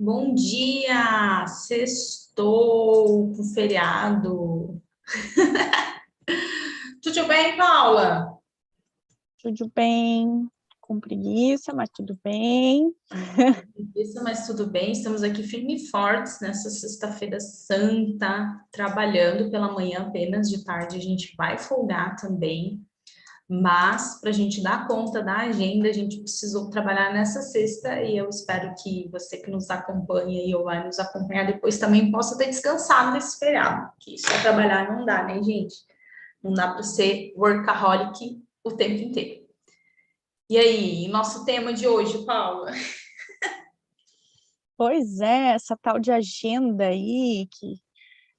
Bom dia! Sextou com feriado. Tudo bem, Paula? Tudo bem, com preguiça, mas tudo bem. Isso, mas tudo bem. Estamos aqui firmes e fortes nessa sexta-feira santa, trabalhando pela manhã apenas, de tarde a gente vai folgar também. Mas para a gente dar conta da agenda, a gente precisou trabalhar nessa sexta e eu espero que você que nos acompanha e ou vai nos acompanhar depois também possa ter descansado nesse feriado, que só trabalhar não dá, né, gente? Não dá para ser workaholic o tempo inteiro. E aí, nosso tema de hoje, Paula? Pois é, essa tal de agenda aí, que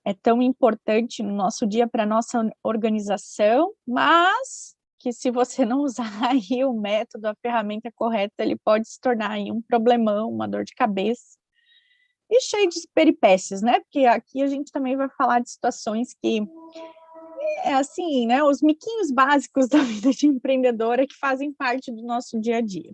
é tão importante no nosso dia para a nossa organização, mas que se você não usar aí o método, a ferramenta correta, ele pode se tornar aí um problemão, uma dor de cabeça, e cheio de peripécias, né? Porque aqui a gente também vai falar de situações que é assim, né? Os miquinhos básicos da vida de empreendedora que fazem parte do nosso dia a dia.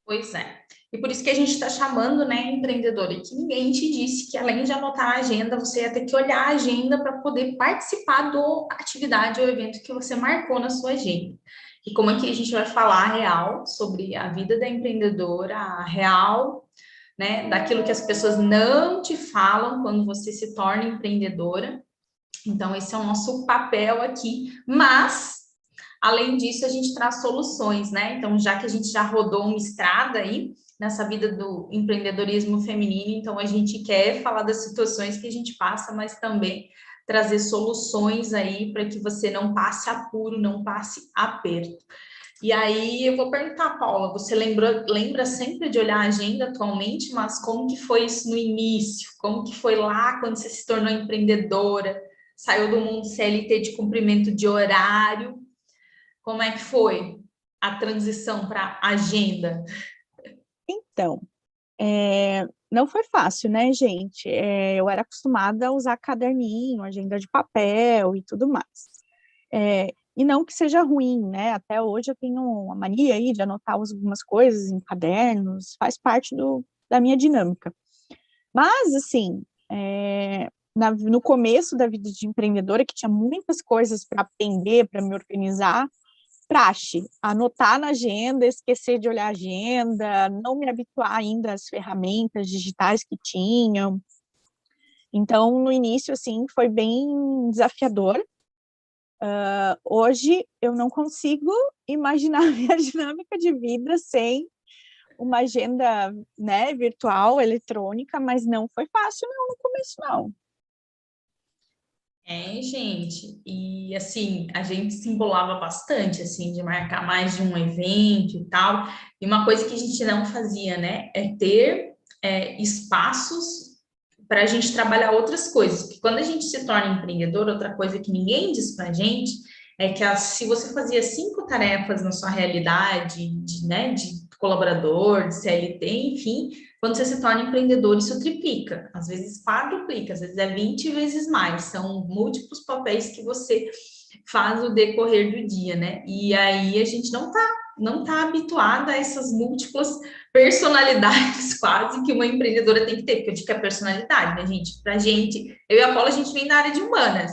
Pois é. E por isso que a gente está chamando, né, empreendedora, e que ninguém te disse que além de anotar a agenda, você ia ter que olhar a agenda para poder participar da atividade ou evento que você marcou na sua agenda. E como aqui a gente vai falar a real sobre a vida da empreendedora, a real, né, daquilo que as pessoas não te falam quando você se torna empreendedora. Então, esse é o nosso papel aqui, mas além disso, a gente traz soluções, né? Então, já que a gente já rodou uma estrada aí nessa vida do empreendedorismo feminino, então a gente quer falar das situações que a gente passa, mas também trazer soluções aí para que você não passe apuro, não passe aperto. E aí eu vou perguntar, Paula, você lembra sempre de olhar a agenda atualmente, mas como que foi isso no início? Como que foi lá quando você se tornou empreendedora, saiu do mundo CLT de cumprimento de horário? Como é que foi a transição para agenda? Então, não foi fácil, né, gente? Eu era acostumada a usar caderninho, agenda de papel e tudo mais. E não que seja ruim, né? Até hoje eu tenho uma mania aí de anotar algumas coisas em cadernos, faz parte da minha dinâmica. Mas, assim, no começo da vida de empreendedora, que tinha muitas coisas para aprender, para me organizar, praxe, anotar na agenda, esquecer de olhar a agenda, não me habituar ainda às ferramentas digitais que tinham. Então, no início, assim, foi bem desafiador. Hoje, eu não consigo imaginar a minha dinâmica de vida sem uma agenda, né, virtual, eletrônica, mas não foi fácil, não, no começo, não. É, gente, e assim, a gente se embolava bastante, assim, de marcar mais de um evento e tal, e uma coisa que a gente não fazia, né, é ter espaços para a gente trabalhar outras coisas, porque quando a gente se torna empreendedor, outra coisa que ninguém diz para a gente é que se você fazia 5 tarefas na sua realidade, né, de colaborador, de CLT, enfim, quando você se torna empreendedor, isso triplica, às vezes quadruplica, às vezes é 20 vezes mais. São múltiplos papéis que você faz no decorrer do dia, né? E aí a gente não tá habituada a essas múltiplas personalidades quase que uma empreendedora tem que ter, porque eu digo que é personalidade, né, gente? Pra gente, eu e a Paula, a gente vem da área de humanas.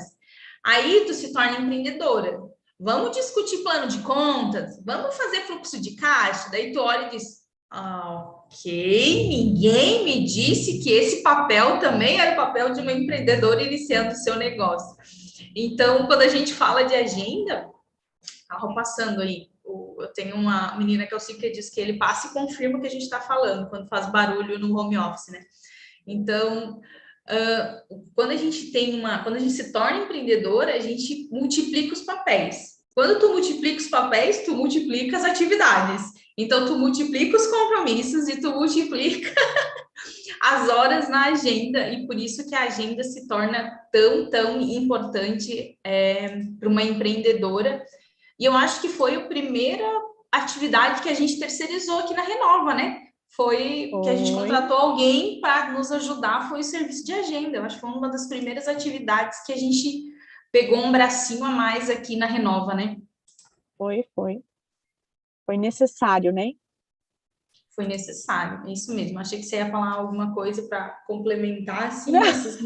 Aí tu se torna empreendedora. Vamos discutir plano de contas, vamos fazer fluxo de caixa, daí tu olha e diz, ok, ninguém me disse que esse papel também era o papel de uma empreendedora iniciando o seu negócio. Então, quando a gente fala de agenda, carro passando aí, eu tenho uma menina que eu sigo que diz que ele passa e confirma o que a gente está falando quando faz barulho no home office, né? Então, quando a gente se torna empreendedora, a gente multiplica os papéis. Quando tu multiplica os papéis, tu multiplica as atividades. Então, tu multiplica os compromissos e tu multiplica as horas na agenda, e por isso que a agenda se torna tão importante para uma empreendedora. E eu acho que foi a primeira atividade que a gente terceirizou aqui na Renova, né? Foi que a gente Foi, contratou alguém para nos ajudar, foi o serviço de agenda. Eu acho que foi uma das primeiras atividades que a gente pegou um bracinho a mais aqui na Renova, né? foi necessário, né? foi necessário, é isso mesmo. Achei que você ia falar alguma coisa para complementar, assim, essas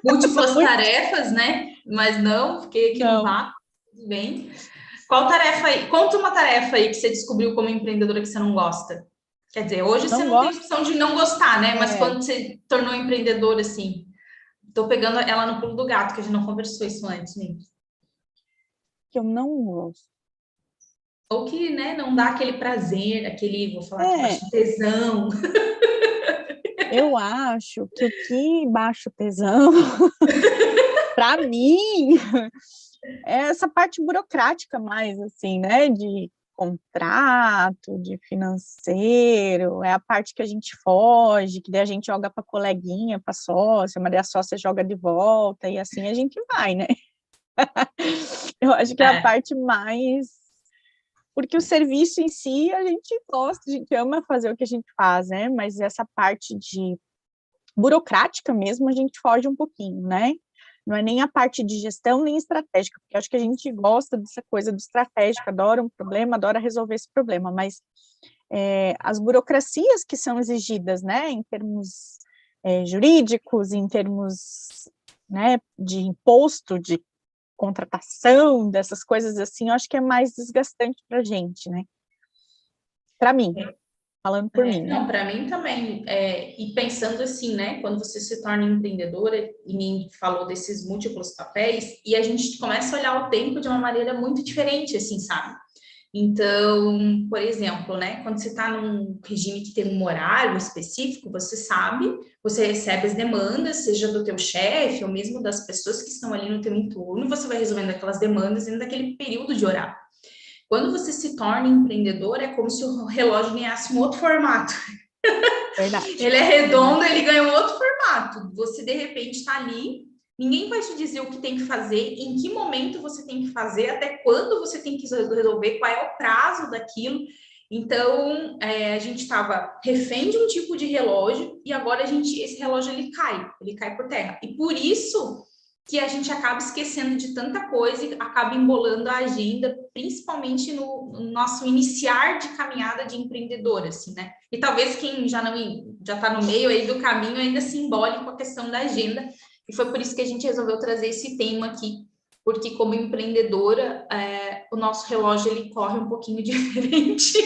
múltiplas Muito tarefas, né? Mas não, fiquei aqui no não, vácuo, tudo bem. Qual tarefa aí? Conta uma tarefa aí que você descobriu como empreendedora que você não gosta. Quer dizer, hoje você não não tem gosto, opção de não gostar, né? Mas é, quando você tornou empreendedora, assim, tô pegando ela no pulo do gato, que a gente não conversou isso antes, né? que eu não gosto. Ou que, né, não dá aquele prazer, aquele, vou falar aqui É, baixo, tesão. eu acho que o que baixa o tesão, para mim, é essa parte burocrática mais, assim, né, de contrato, de financeiro, é a parte que a gente foge, que daí a gente joga para coleguinha, para sócia, mas daí a sócia joga de volta, e assim a gente vai, né? Eu acho que é a É, parte mais. Porque o serviço em si a gente gosta, a gente ama fazer o que a gente faz, né? Mas essa parte de burocrática mesmo, a gente foge um pouquinho, né? Não é nem a parte de gestão, nem estratégica, porque acho que a gente gosta dessa coisa do estratégico, adora um problema, adora resolver esse problema, mas as burocracias que são exigidas, né, em termos jurídicos, em termos, né, de imposto, de contratação, dessas coisas assim, eu acho que é mais desgastante para a gente, né? Para mim, falando por mim, né? não, para mim também. E pensando assim, né? Quando você se torna empreendedora, e me falou desses múltiplos papéis, e a gente começa a olhar o tempo de uma maneira muito diferente, assim, sabe? Então, por exemplo, né, quando você está num regime que tem um horário específico, você sabe, você recebe as demandas, seja do teu chefe ou mesmo das pessoas que estão ali no teu entorno, você vai resolvendo aquelas demandas dentro daquele período de horário. Quando você se torna empreendedor, é como se o relógio ganhasse um outro formato. Verdade, Ele é redondo, verdade. ele ganha um outro formato. Você, de repente, está ali, ninguém vai te dizer o que tem que fazer, em que momento você tem que fazer, até quando você tem que resolver, qual é o prazo daquilo. Então, a gente estava refém de um tipo de relógio e agora esse relógio ele cai por terra. E por isso que a gente acaba esquecendo de tanta coisa e acaba embolando a agenda, principalmente no nosso iniciar de caminhada de empreendedor, assim, né? E talvez quem já está no meio aí do caminho ainda se embole com a questão da agenda. E foi por isso que a gente resolveu trazer esse tema aqui, porque como empreendedora, o nosso relógio ele corre um pouquinho diferente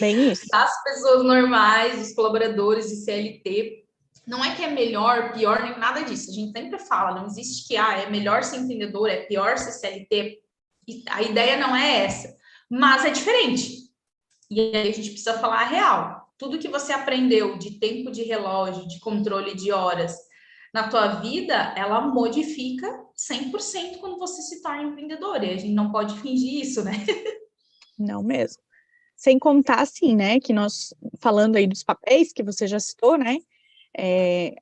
Bem isso. das pessoas normais, dos colaboradores de CLT. Não é que é melhor, pior, nem nada disso. A gente sempre fala, não existe que é melhor ser empreendedor, é pior ser CLT. E a ideia não é essa, mas é diferente. E aí a gente precisa falar a real. Tudo que você aprendeu de tempo de relógio, de controle de horas na tua vida, ela modifica 100% quando você se torna empreendedor. E a gente não pode fingir isso, né? Não mesmo. Sem contar, assim, né, que nós, falando aí dos papéis que você já citou, né,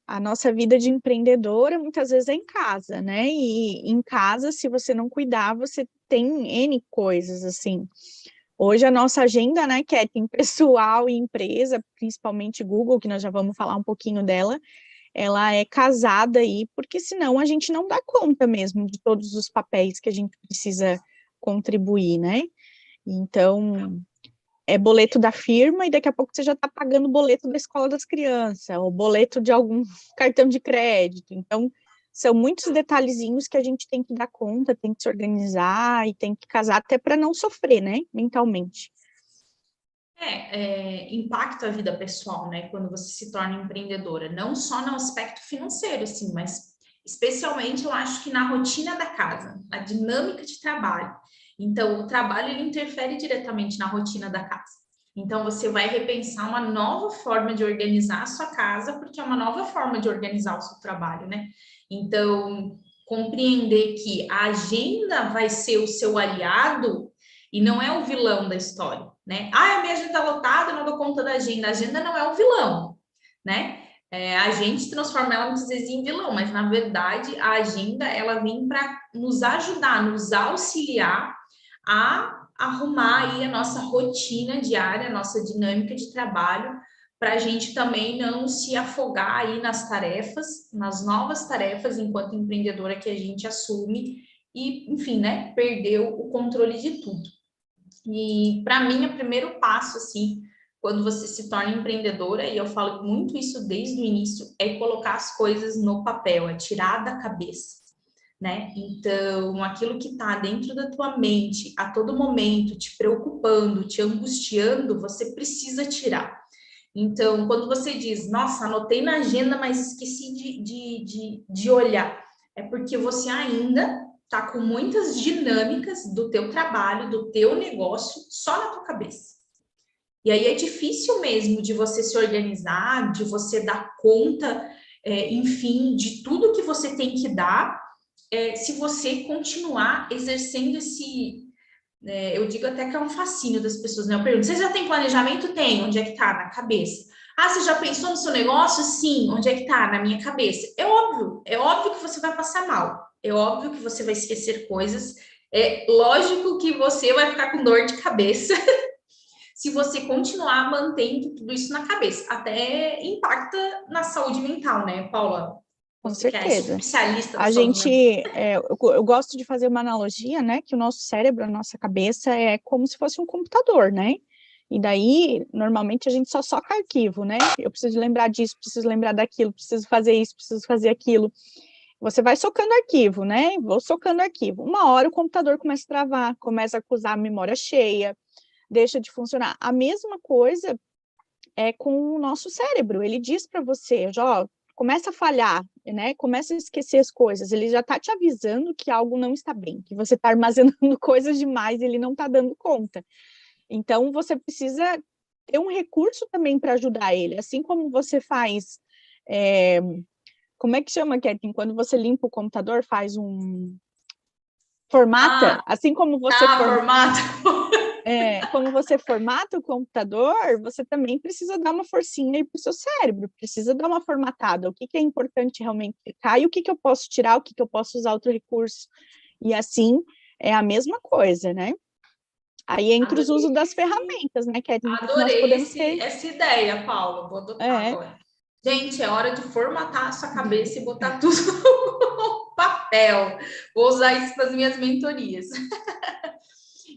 a nossa vida de empreendedora muitas vezes é em casa, né, e em casa, se você não cuidar, você tem N coisas, assim. Hoje a nossa agenda, né, que tem pessoal e empresa, principalmente Google, que nós já vamos falar um pouquinho dela, ela é casada aí, porque senão a gente não dá conta mesmo de todos os papéis que a gente precisa contribuir, né? Então, é boleto da firma e daqui a pouco você já está pagando o boleto da escola das crianças, ou boleto de algum cartão de crédito. Então, são muitos detalhezinhos que a gente tem que dar conta, tem que se organizar e tem que casar até para não sofrer, né, mentalmente. Impacta a vida pessoal, né? Quando você se torna empreendedora, não só no aspecto financeiro, assim, mas especialmente eu acho que na rotina da casa, na dinâmica de trabalho. Então, o trabalho ele interfere diretamente na rotina da casa. Então, você vai repensar uma nova forma de organizar a sua casa, porque é uma nova forma de organizar o seu trabalho, né? Então, compreender que a agenda vai ser o seu aliado e não é o vilão da história, né? A minha agenda está lotada, eu não dou conta da agenda. A agenda não é o vilão, né? A gente transforma ela muitas vezes em vilão, mas na verdade a agenda ela vem para nos ajudar, nos auxiliar a arrumar aí a nossa rotina diária, a nossa dinâmica de trabalho, para a gente também não se afogar aí nas tarefas, nas novas tarefas enquanto empreendedora que a gente assume e, enfim, né, perdeu o controle de tudo. E para mim, o primeiro passo, assim, quando você se torna empreendedora, e eu falo muito isso desde o início, é colocar as coisas no papel, é tirar da cabeça, né? Então, aquilo que está dentro da tua mente a todo momento, te preocupando, te angustiando, você precisa tirar. Então, quando você diz, nossa, anotei na agenda, mas esqueci de olhar, é porque você ainda está com muitas dinâmicas do teu trabalho, do teu negócio, só na tua cabeça. E aí é difícil mesmo de você se organizar, de você dar conta, enfim, de tudo que você tem que dar, se você continuar exercendo esse... eu digo até que é um fascínio das pessoas, né? Eu pergunto, você já tem planejamento? Tem. Onde é que tá? Na cabeça. Ah, você já pensou no seu negócio? Sim. Onde é que tá? Na minha cabeça. É óbvio que você vai passar mal. É óbvio que você vai esquecer coisas. É lógico que você vai ficar com dor de cabeça se você continuar mantendo tudo isso na cabeça. Até impacta na saúde mental, né, Paula? Com Você que é certeza. especialista da A saúde gente, mental. eu gosto de fazer uma analogia, né, que o nosso cérebro, a nossa cabeça é como se fosse um computador, né? E daí, normalmente, a gente só soca arquivo, né? Eu preciso lembrar disso, preciso lembrar daquilo, preciso fazer isso, preciso fazer aquilo. Você vai socando arquivo, né? Vou socando arquivo. Uma hora o computador começa a travar, começa a acusar a memória cheia, deixa de funcionar. A mesma coisa é com o nosso cérebro. Ele diz para você, ó, começa a falhar, né? Começa a esquecer as coisas. Ele já está te avisando que algo não está bem, que você está armazenando coisas demais e ele não está dando conta. Então, você precisa ter um recurso também para ajudar ele. Assim como você faz... como é que chama, Kathleen? Quando você limpa o computador, faz um... Formata, assim como você Formato. como você formata o computador, você também precisa dar uma forcinha aí para o seu cérebro, precisa dar uma formatada. O que é importante realmente ficar e o que eu posso tirar, o que eu posso usar outro recurso. E assim é a mesma coisa, né? Aí entre os usos das ferramentas, né, Kathleen, que nós Adorei podemos ter. essa ideia, Paula. Vou adotar É, agora. Gente, é hora de formatar a sua cabeça e botar tudo no papel. Vou usar isso para as minhas mentorias.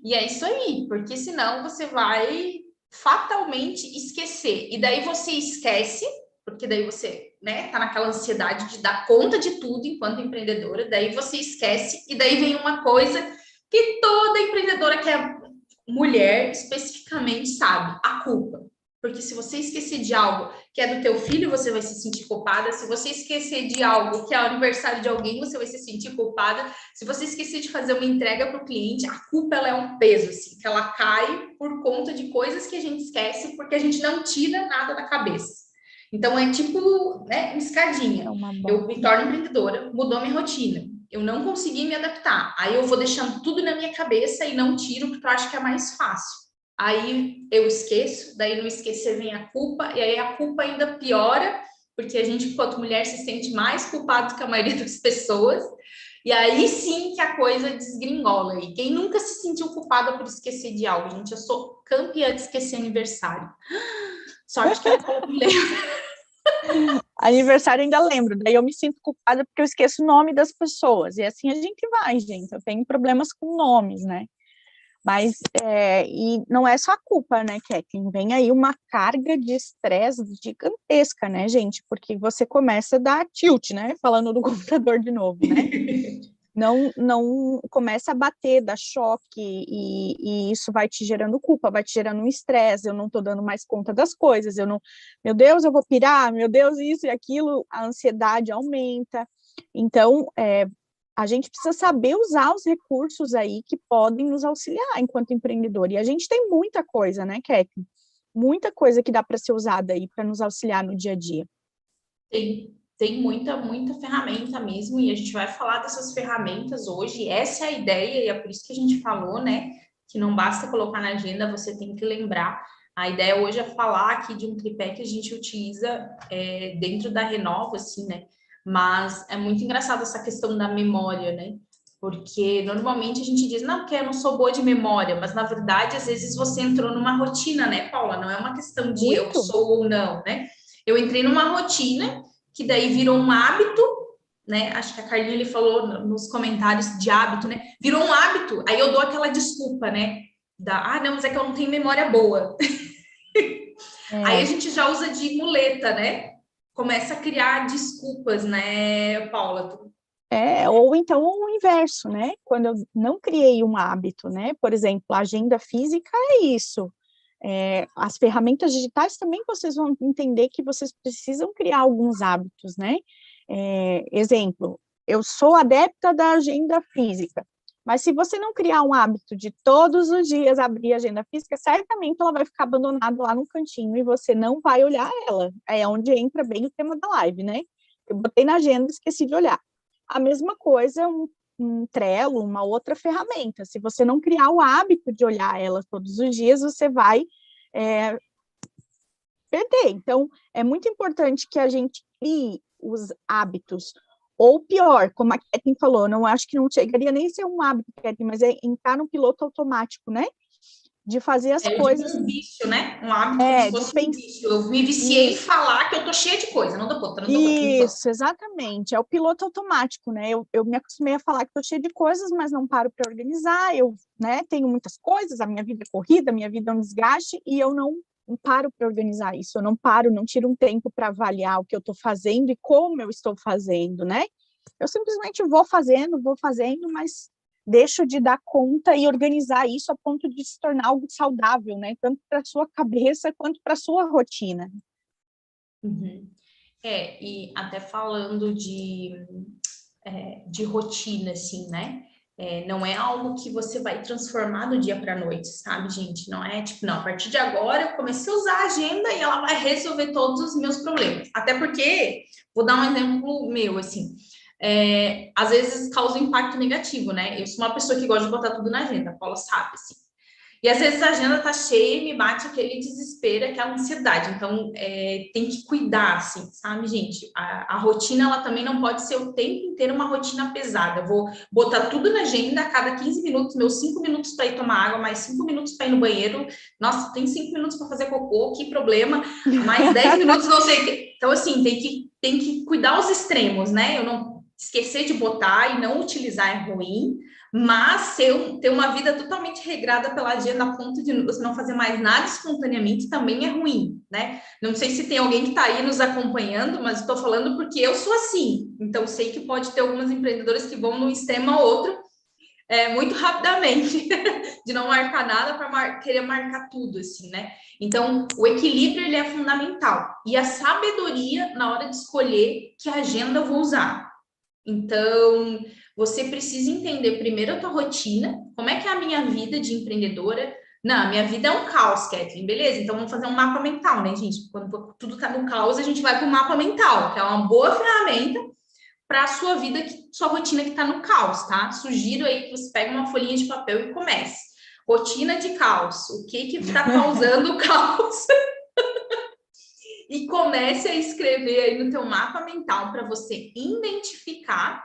E é isso aí, porque senão você vai fatalmente esquecer. E daí você esquece, porque daí você, né, tá naquela ansiedade de dar conta de tudo enquanto empreendedora, daí você esquece, e daí vem uma coisa que toda empreendedora que é mulher especificamente sabe, a culpa. Porque se você esquecer de algo que é do teu filho, você vai se sentir culpada. Se você esquecer de algo que é o aniversário de alguém, você vai se sentir culpada. Se você esquecer de fazer uma entrega para o cliente, a culpa ela é um peso, assim, que ela cai por conta de coisas que a gente esquece, porque a gente não tira nada da cabeça. Então, é tipo, né, uma escadinha. é uma Eu bola. me torno empreendedora, mudou minha rotina. Eu não consegui me adaptar. Aí eu vou deixando tudo na minha cabeça e não tiro, porque eu acho que é mais fácil. Aí eu esqueço, daí no esquecer vem a culpa, e aí a culpa ainda piora, porque a gente, enquanto mulher, se sente mais culpado que a maioria das pessoas, e aí sim que a coisa desgringola. E quem nunca se sentiu culpada por esquecer de algo? Gente, eu sou campeã de esquecer aniversário. Sorte que a Paula me lembra. Aniversário ainda lembro, daí eu me sinto culpada porque eu esqueço o nome das pessoas. E assim a gente vai, gente. Eu tenho problemas com nomes, né? Mas, e não é só a culpa, né, Kathleen? Vem aí uma carga de estresse gigantesca, né, gente? Porque você começa a dar tilt, né? Falando do computador de novo, né? Não começa a bater, dá choque, e isso vai te gerando culpa, vai te gerando um estresse, eu não tô dando mais conta das coisas, eu não, meu Deus, eu vou pirar, meu Deus, isso e aquilo, a ansiedade aumenta. Então, a gente precisa saber usar os recursos aí que podem nos auxiliar enquanto empreendedor. E a gente tem muita coisa, né, Kathleen? Muita coisa que dá para ser usada aí para nos auxiliar no dia a dia. Tem muita, muita ferramenta mesmo, e a gente vai falar dessas ferramentas hoje. Essa é a ideia, e é por isso que a gente falou, né? Que não basta colocar na agenda, você tem que lembrar. A ideia hoje é falar aqui de um tripé que a gente utiliza dentro da Renova, assim, né? Mas é muito engraçado essa questão da memória, né? Porque normalmente a gente diz, não, porque eu não sou boa de memória, mas na verdade, às vezes você entrou numa rotina, né, Paula? Não é uma questão de eu Muito. sou ou não, né? Eu entrei numa rotina que daí virou um hábito, né? Acho que a Carlinha ele falou nos comentários de hábito, né? Virou um hábito. Aí eu dou aquela desculpa, né? Não, mas é que eu não tenho memória boa. Aí a É, gente já usa de muleta, né? Começa a criar desculpas, né, Paula? ou então o inverso, né? Quando eu não criei um hábito, né? Por exemplo, a agenda física é isso. As ferramentas digitais também vocês vão entender que vocês precisam criar alguns hábitos, né? Exemplo, eu sou adepta da agenda física, mas se você não criar um hábito de todos os dias abrir a agenda física, certamente ela vai ficar abandonada lá no cantinho e você não vai olhar ela. É onde entra bem o tema da live, né? Eu botei na agenda e esqueci de olhar. A mesma coisa, um Trello, uma outra ferramenta. Se você não criar o hábito de olhar ela todos os dias, você vai é, perder. Então, é muito importante que a gente crie os hábitos. Ou pior, como a Kathleen falou, não acho que não chegaria nem a ser um hábito, Kathleen, mas é entrar no piloto automático, né? De fazer as Eu digo coisas, um vício, né? Um hábito como se de fosse um pensar. vício. Eu me viciei em Isso, falar que eu tô cheia de coisa. Não dou conta, não dou. isso, exatamente. É o piloto automático, né? Eu me acostumei a falar que estou cheia de coisas, mas não paro para organizar. Eu, né, tenho muitas coisas, a minha vida é corrida, a minha vida é um desgaste, e eu não paro para organizar isso. Eu não paro, não tiro um tempo para avaliar o que eu estou fazendo e como eu estou fazendo, né? Eu simplesmente vou fazendo, mas deixo de dar conta e organizar isso a ponto de se tornar algo saudável, né? Tanto para a sua cabeça quanto para a sua rotina. Uhum. E até falando de rotina, assim, né? Não é algo que você vai transformar do dia para a noite, sabe, gente? Não é tipo, não, a partir de agora eu comecei a usar a agenda e ela vai resolver todos os meus problemas. Até porque, vou dar um exemplo meu, assim, às vezes causa um impacto negativo, né? Eu sou uma pessoa que gosta de botar tudo na agenda, a Paula sabe, assim. E às vezes a agenda tá cheia e me bate aquele desespero, aquela ansiedade. Então, tem que cuidar, assim, sabe, gente? A rotina, ela também não pode ser o tempo inteiro uma rotina pesada. Eu vou botar tudo na agenda, a cada 15 minutos, meus 5 minutos para ir tomar água, mais 5 minutos para ir no banheiro. Nossa, tem 5 minutos para fazer cocô, que problema. Mais 10 minutos, não sei o quê. Então, assim, tem que cuidar os extremos, né? Eu não esquecer de botar e não utilizar é ruim, mas ter uma vida totalmente regrada pela agenda a ponto de você não fazer mais nada espontaneamente também é ruim, né? Não sei se tem alguém que está aí nos acompanhando, mas estou falando porque eu sou assim. Então, sei que pode ter algumas empreendedoras que vão de um extremo ao outro muito rapidamente, de não marcar nada para querer marcar tudo, assim, né? Então, o equilíbrio ele é fundamental. E a sabedoria na hora de escolher que agenda eu vou usar. Então, você precisa entender primeiro a tua rotina, como é que é a minha vida de empreendedora. Não, a minha vida é um caos, Kathleen, beleza? Então vamos fazer um mapa mental, né, gente? Quando tudo tá no caos, a gente vai para o mapa mental, que é uma boa ferramenta para a sua vida, sua rotina que está no caos, tá? Sugiro aí que você pegue uma folhinha de papel e comece. Rotina de caos. O que está causando o caos? E comece a escrever aí no teu mapa mental para você identificar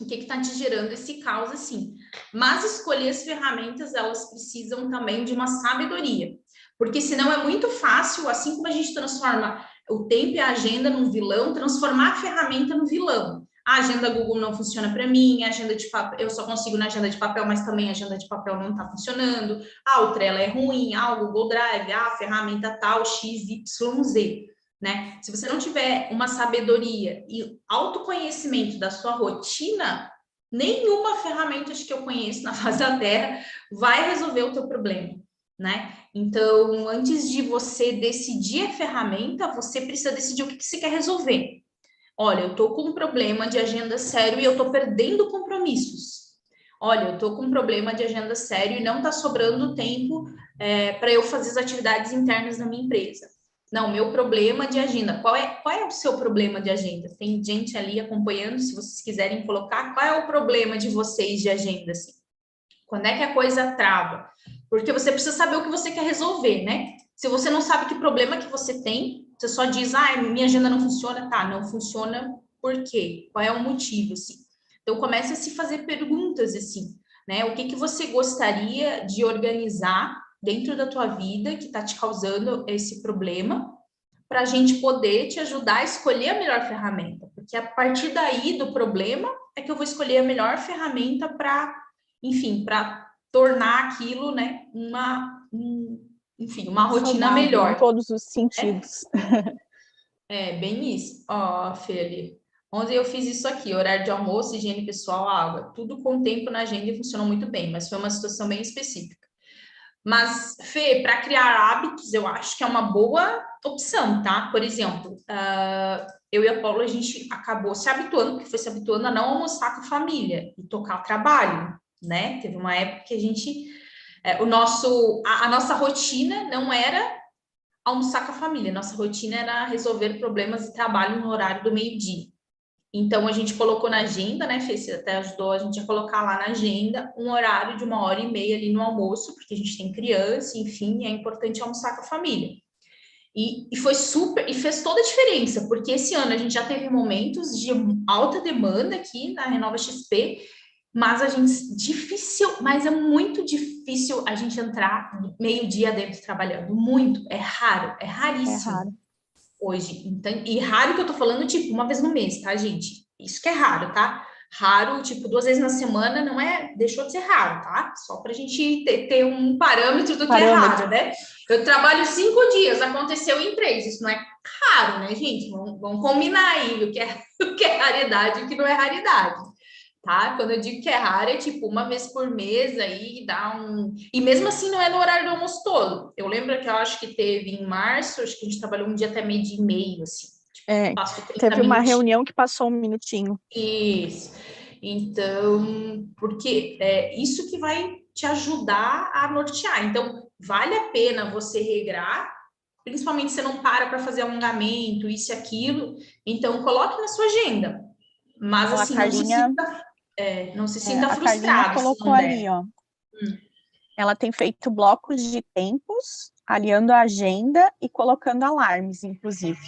o que está te gerando esse caos assim. Mas escolher as ferramentas, elas precisam também de uma sabedoria, porque senão é muito fácil, assim como a gente transforma o tempo e a agenda num vilão, transformar a ferramenta no vilão. A agenda Google não funciona para mim, a agenda de papel, eu só consigo na agenda de papel, mas também a agenda de papel não está funcionando. O Trello é ruim, o Google Drive, a ferramenta tal, X, Y, Z. Né? Se você não tiver uma sabedoria e autoconhecimento da sua rotina, nenhuma ferramenta que eu conheço na face da Terra vai resolver o teu problema, né? Então, antes de você decidir a ferramenta, você precisa decidir o que você quer resolver. Olha, eu estou com um problema de agenda sério e eu estou perdendo compromissos. Olha, eu estou com um problema de agenda sério e não está sobrando tempo para eu fazer as atividades internas da minha empresa. Não, meu problema de agenda. Qual é o seu problema de agenda? Tem gente ali acompanhando, se vocês quiserem colocar, qual é o problema de vocês de agenda? Assim? Quando é que a coisa trava? Porque você precisa saber o que você quer resolver, né? Se você não sabe que problema que você tem, você só diz, minha agenda não funciona, tá, não funciona por quê? Qual é o motivo, assim? Então, comece a se fazer perguntas, assim, né? O que você gostaria de organizar dentro da tua vida que está te causando esse problema, para a gente poder te ajudar a escolher a melhor ferramenta. Porque a partir daí do problema é que eu vou escolher a melhor ferramenta para, enfim, para tornar aquilo, né, enfim, uma rotina Saudável em melhor. todos os sentidos. É, bem isso. Ó, Feli, ontem eu fiz isso aqui, horário de almoço, higiene pessoal, água. Tudo com tempo na agenda e funcionou muito bem, mas foi uma situação bem específica. Mas, Fê, para criar hábitos, eu acho que é uma boa opção, tá? Por exemplo, eu e a Paula, a gente acabou se habituando, porque foi se habituando a não almoçar com a família e tocar o trabalho, né? Teve uma época que a gente, a nossa rotina não era almoçar com a família, nossa rotina era resolver problemas de trabalho no horário do meio-dia. Então, a gente colocou na agenda, né, Fê? Você até ajudou a gente a colocar lá na agenda um horário de 1h30 ali no almoço, porque a gente tem criança, enfim, é importante almoçar com a família. E foi super, e fez toda a diferença, porque esse ano a gente já teve momentos de alta demanda aqui na Renova XP, mas mas é muito difícil a gente entrar meio-dia dentro trabalhando, muito, é raro, é É raríssimo raro. hoje. Então, e raro que eu tô falando, tipo, uma vez no mês, tá, gente? Isso que é raro, tá? Raro, tipo, 2 vezes na semana não é, deixou de ser raro, tá? Só pra gente ter um parâmetro do que é Parâmetro. raro, né? Eu trabalho 5 dias, aconteceu em 3, isso não é raro, né, gente? Vamos combinar aí o que é raridade e o que não é raridade. Tá? Quando eu digo que é raro, é tipo uma vez por mês aí, dá um. E mesmo assim não é no horário do almoço todo. Eu lembro que eu acho que teve em março, acho que a gente trabalhou um dia até 12h30, assim. Tipo, passou 30 Teve uma minutinhos. reunião que passou um minutinho. Isso. Então, porque é isso que vai te ajudar a nortear. Então, vale a pena você regrar, principalmente se você não para fazer alongamento, isso e aquilo. Então, coloque na sua agenda. Mas Então, assim, não se sinta a Carlinha frustrado se colocou não der. ali, ó. Ela tem feito blocos de tempos, aliando a agenda e colocando alarmes, inclusive.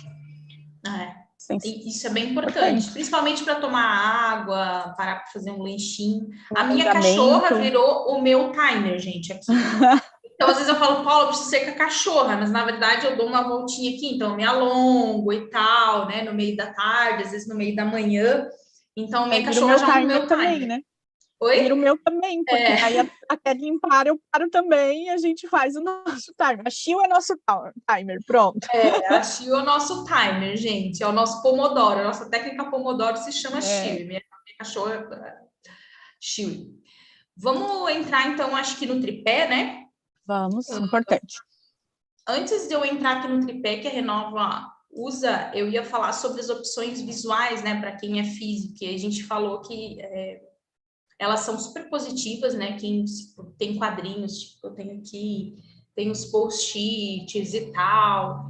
Isso é bem importante, Importante. principalmente para tomar água, parar para fazer um lanchinho. Um A minha cachorra alongamento. virou o meu timer, gente, aqui. Então, às vezes eu falo, Paula, eu preciso ser com a cachorra, mas na verdade eu dou uma voltinha aqui, então eu me alongo e tal, né? No meio da tarde, às vezes no meio da manhã. Então, minha Vira o cachorra meu já é o timer meu também, timer. né? Vira o Oi? meu também, porque aí a Kelly para, eu paro também e a gente faz o nosso timer. A Chiu é nosso timer, pronto. A Chiu é o nosso timer, gente, é o nosso Pomodoro, a nossa técnica Pomodoro se chama Chiu, minha cachorra é Chiu. Vamos entrar, então, acho que no tripé, né? Vamos, importante. Antes de eu entrar aqui no tripé que a Renova usa, eu ia falar sobre as opções visuais, né, para quem é físico, que a gente falou que elas são super positivas, né? Quem tem quadrinhos, tipo, eu tenho aqui, tem os post-its e tal.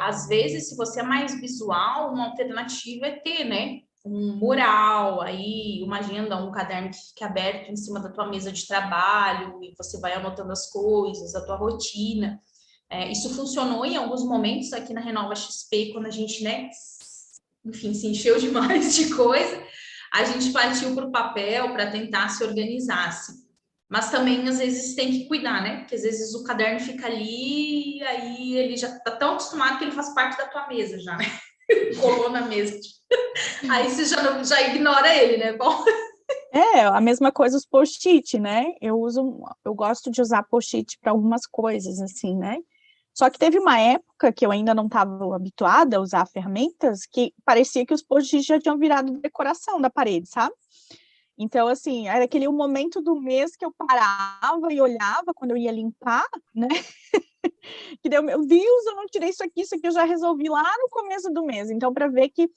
Às vezes, se você é mais visual, uma alternativa é ter, né? Um mural, aí uma agenda, um caderno que fique aberto em cima da tua mesa de trabalho e você vai anotando as coisas, a tua rotina. Isso funcionou em alguns momentos aqui na Renova XP, quando a gente, né, enfim, se encheu demais de coisa, a gente partiu para o papel para tentar se organizar, assim. Mas também, às vezes, tem que cuidar, né? Porque às vezes o caderno fica ali, e aí ele já está tão acostumado que ele faz parte da tua mesa já, né? Colou na mesa. Aí você já ignora ele, né? Bom. A mesma coisa os post-it, né? Eu gosto de usar post-it para algumas coisas, assim, né? Só que teve uma época que eu ainda não estava habituada a usar ferramentas que parecia que os post-its já tinham virado decoração da parede, sabe? Então, assim, era aquele momento do mês que eu parava e olhava quando eu ia limpar, né? Que deu, meu Deus, eu não tirei isso aqui eu já resolvi lá no começo do mês. Então, para ver que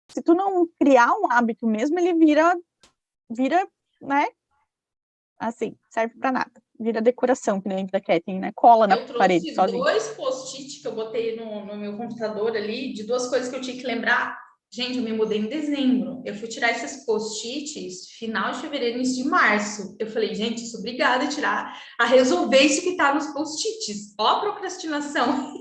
se tu não criar um hábito mesmo, ele vira, né? Assim, serve para nada. Vira decoração, que nem da Kathleen, né? Cola na Eu parede trouxe sozinho. 2 post-it que eu botei no meu computador ali, de 2 coisas que eu tinha que lembrar. Gente, eu me mudei em dezembro. Eu fui tirar esses post-its final de fevereiro, início de março. Eu falei, gente, sou obrigada a resolver isso que tá nos post-its. Ó a procrastinação.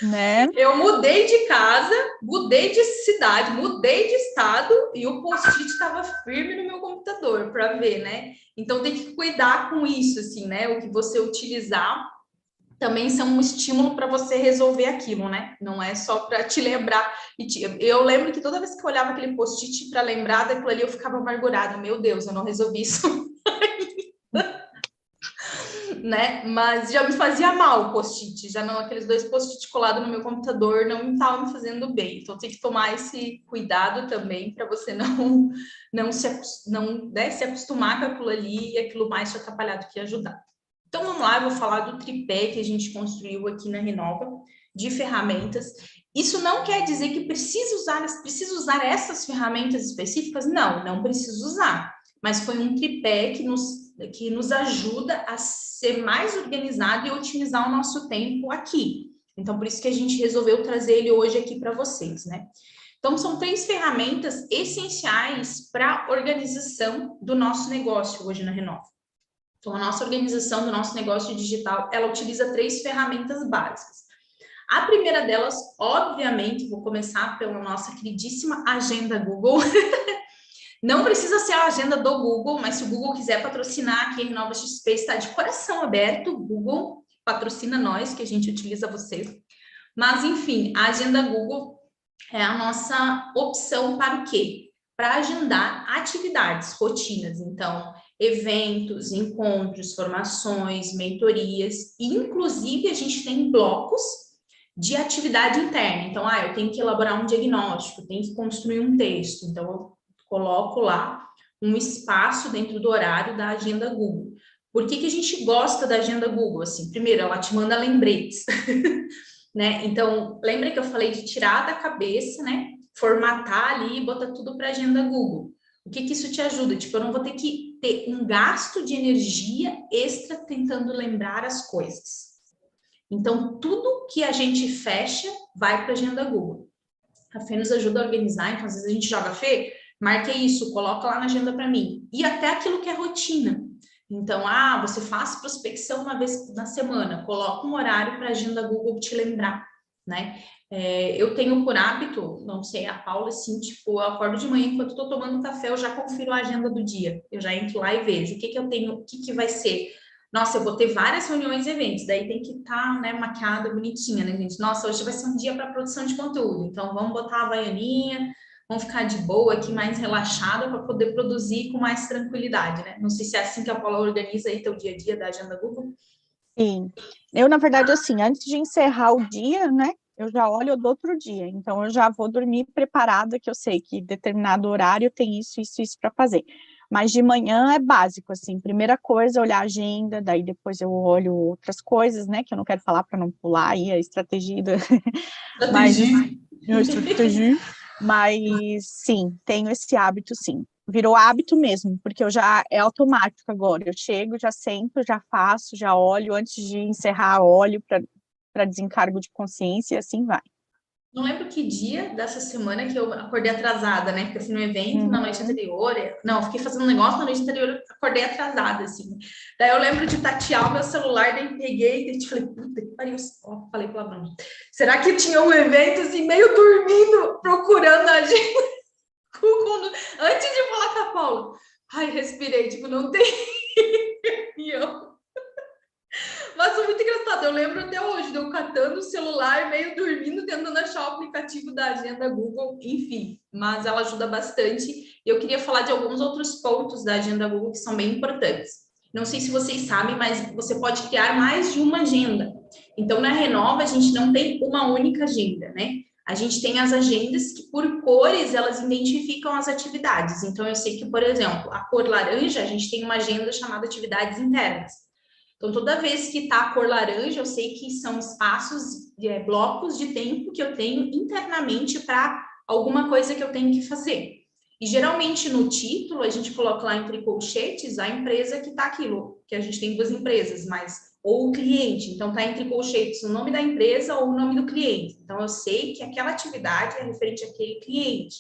Né? Eu mudei de casa, mudei de cidade, mudei de estado e o post-it estava firme no meu computador para ver, né? Então tem que cuidar com isso, assim, né? O que você utilizar também são um estímulo para você resolver aquilo, né? Não é só para te lembrar. Eu lembro que toda vez que eu olhava aquele post-it para lembrar daquilo ali, eu ficava amargurada. Meu Deus, eu não resolvi isso. né? Mas já me fazia mal o post-it, já não, aqueles 2 post-it colados no meu computador não estavam me fazendo bem. Então tem que tomar esse cuidado também para você não se acostumar com aquilo ali e aquilo mais te atrapalhar do que ajudar. Então vamos lá, eu vou falar do tripé que a gente construiu aqui na Renova, de ferramentas. Isso não quer dizer que precisa usar essas ferramentas específicas? Não precisa usar. Mas foi um tripé que nos ajuda a ser mais organizado e otimizar o nosso tempo aqui. Então, por isso que a gente resolveu trazer ele hoje aqui para vocês, né? Então, são 3 ferramentas essenciais para a organização do nosso negócio hoje na Renova. Então, a nossa organização do nosso negócio digital, ela utiliza 3 ferramentas básicas. A primeira delas, obviamente, vou começar pela nossa queridíssima agenda Google. Não precisa ser a agenda do Google, mas se o Google quiser patrocinar aqui, a Renova XP está de coração aberto. Google patrocina nós, que a gente utiliza vocês. Mas, enfim, a agenda Google é a nossa opção para o quê? Para agendar atividades, rotinas. Então, eventos, encontros, formações, mentorias. E, inclusive, a gente tem blocos de atividade interna. Então, eu tenho que elaborar um diagnóstico, tenho que construir um texto. Então, eu coloco lá um espaço dentro do horário da agenda Google. Por que a gente gosta da agenda Google? Assim, primeiro, ela te manda lembretes, né? Então, lembra que eu falei de tirar da cabeça, né? Formatar ali e botar tudo para a agenda Google. O que isso te ajuda? Tipo, eu não vou ter que ter um gasto de energia extra tentando lembrar as coisas. Então, tudo que a gente fecha vai para a agenda Google. A Fê nos ajuda a organizar, então às vezes a gente joga, Fê, marque isso, coloca lá na agenda para mim. E até aquilo que é rotina. Então, você faz prospecção uma vez na semana, coloca um horário para a agenda Google te lembrar, né? Eu tenho por hábito, não sei, a Paula, assim, tipo, eu acordo de manhã, enquanto estou tomando café, eu já confiro a agenda do dia. Eu já entro lá e vejo o que eu tenho, o que vai ser. Nossa, eu vou ter várias reuniões e eventos, daí tem que estar, né, maquiada, bonitinha, né, gente? Nossa, hoje vai ser um dia para produção de conteúdo, então vamos botar a havaianinha, vamos ficar de boa aqui, mais relaxada, para poder produzir com mais tranquilidade, né? Não sei se é assim que a Paula organiza aí teu dia a dia da agenda Google. Sim. Eu, na verdade, assim, antes de encerrar o dia, né, eu já olho do outro dia. Então, eu já vou dormir preparada, que eu sei que determinado horário tem isso para fazer. Mas de manhã é básico, assim, primeira coisa, olhar a agenda, daí depois eu olho outras coisas, né, que eu não quero falar para não pular aí a estratégia mas, mas sim, tenho esse hábito, sim. Virou hábito mesmo, porque é automático agora. Eu chego, já sento, já faço, já olho, antes de encerrar, olho para desencargo de consciência e assim vai. Não lembro que dia dessa semana que eu acordei atrasada, né? Porque eu fui no evento na noite anterior. Não, fiquei fazendo um negócio na noite anterior, acordei atrasada, assim. Daí eu lembro de tatear o meu celular, daí peguei e falei, puta que pariu, falei palavrão. Será que tinha um evento, assim, meio dormindo, procurando a gente? Antes de falar com a Paula. Ai, respirei, tipo, não tem reunião. Mas foi muito engraçado, eu lembro até hoje de eu catando o celular, meio dormindo, tentando achar o aplicativo da agenda Google, enfim, mas ela ajuda bastante. Eu queria falar de alguns outros pontos da agenda Google que são bem importantes. Não sei se vocês sabem, mas você pode criar mais de uma agenda. Então, na Renova, a gente não tem uma única agenda, né? A gente tem as agendas que, por cores, elas identificam as atividades. Então, eu sei que, por exemplo, a cor laranja, a gente tem uma agenda chamada atividades internas. Então, toda vez que está a cor laranja, eu sei que são espaços, blocos de tempo que eu tenho internamente para alguma coisa que eu tenho que fazer. E, geralmente, no título, a gente coloca lá entre colchetes a empresa que está aquilo, que a gente tem 2 empresas, ou o cliente. Então, está entre colchetes o nome da empresa ou o nome do cliente. Então, eu sei que aquela atividade é referente àquele cliente.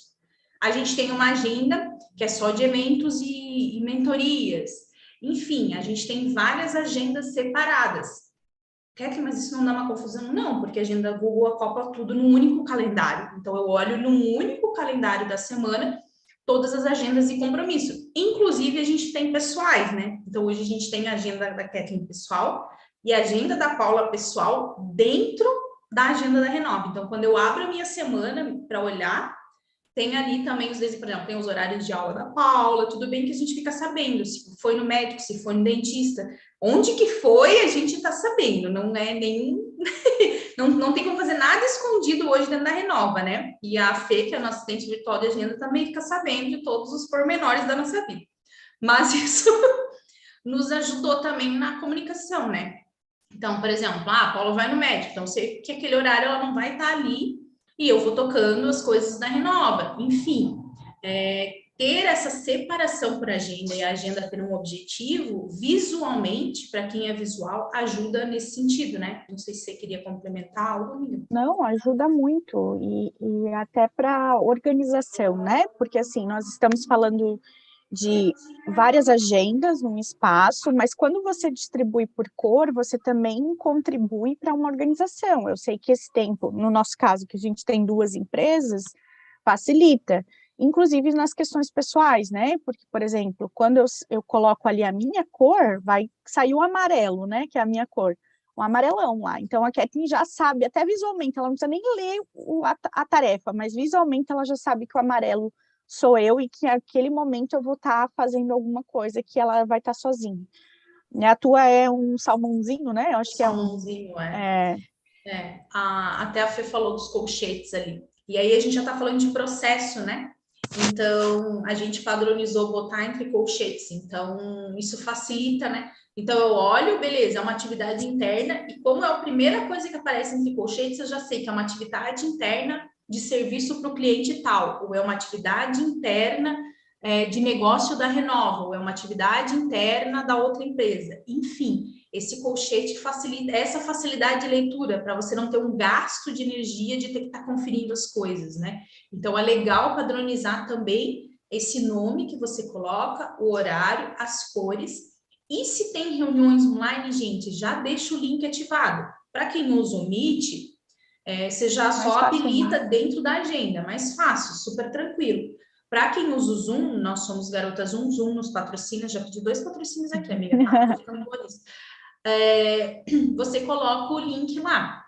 A gente tem uma agenda que é só de eventos e mentorias. Enfim, a gente tem várias agendas separadas. Kathleen, mas isso não dá uma confusão? Não, porque a agenda Google acopla tudo num único calendário. Então, eu olho num único calendário da semana todas as agendas e compromisso. Inclusive, a gente tem pessoais, né? Então, hoje a gente tem a agenda da Kathleen pessoal e a agenda da Paula pessoal dentro da agenda da Renova. Então, quando eu abro a minha semana para olhar, tem ali também, às vezes, por exemplo, tem os horários de aula da Paula, tudo bem que a gente fica sabendo, se foi no médico, se foi no dentista, onde que foi, a gente está sabendo, não é nem... não tem como fazer nada escondido hoje dentro da Renova, né? E a Fê, que é a nossa assistente virtual de agenda, também fica sabendo de todos os pormenores da nossa vida. Mas isso nos ajudou também na comunicação, né? Então, por exemplo, a Paula vai no médico, então sei que aquele horário ela não vai estar ali e eu vou tocando as coisas da Renova. Enfim, ter essa separação por agenda e a agenda ter um objetivo, visualmente, para quem é visual, ajuda nesse sentido, né? Não sei se você queria complementar algo, amiga. Não, ajuda muito, e até para organização, né? Porque assim, nós estamos falando de várias agendas num espaço, mas quando você distribui por cor, você também contribui para uma organização. Eu sei que esse tempo, no nosso caso, que a gente tem 2 empresas, facilita, inclusive nas questões pessoais, né? Porque, por exemplo, quando eu coloco ali a minha cor, vai sair o amarelo, né? Que é a minha cor, o amarelão lá. Então, a Kathleen já sabe, até visualmente, ela não precisa nem ler a tarefa, mas visualmente ela já sabe que o amarelo sou eu e que naquele momento eu vou estar fazendo alguma coisa que ela vai estar sozinha. A tua é um salmãozinho, né? Eu acho que é um... Salmãozinho, até a Fê falou dos colchetes ali. E aí a gente já está falando de processo, né? Então, a gente padronizou botar entre colchetes. Então, isso facilita, né? Então, eu olho, beleza, é uma atividade interna. E como é a primeira coisa que aparece entre colchetes, eu já sei que é uma atividade interna de serviço para o cliente tal. Ou é uma atividade interna de negócio da Renova. Ou é uma atividade interna da outra empresa. Enfim, esse colchete facilita essa facilidade de leitura, para você não ter um gasto de energia de ter que estar conferindo as coisas, né? Então, é legal padronizar também esse nome que você coloca, o horário, as cores. E se tem reuniões online, gente, já deixa o link ativado. Para quem usa o Meet, você já só habilita dentro da agenda, mais fácil, super tranquilo. Para quem usa o Zoom, nós somos garotas Zoom nos patrocínios, já pedi 2 patrocínios aqui, amiga, tá? Tô ficando boa nisso. Você coloca o link lá,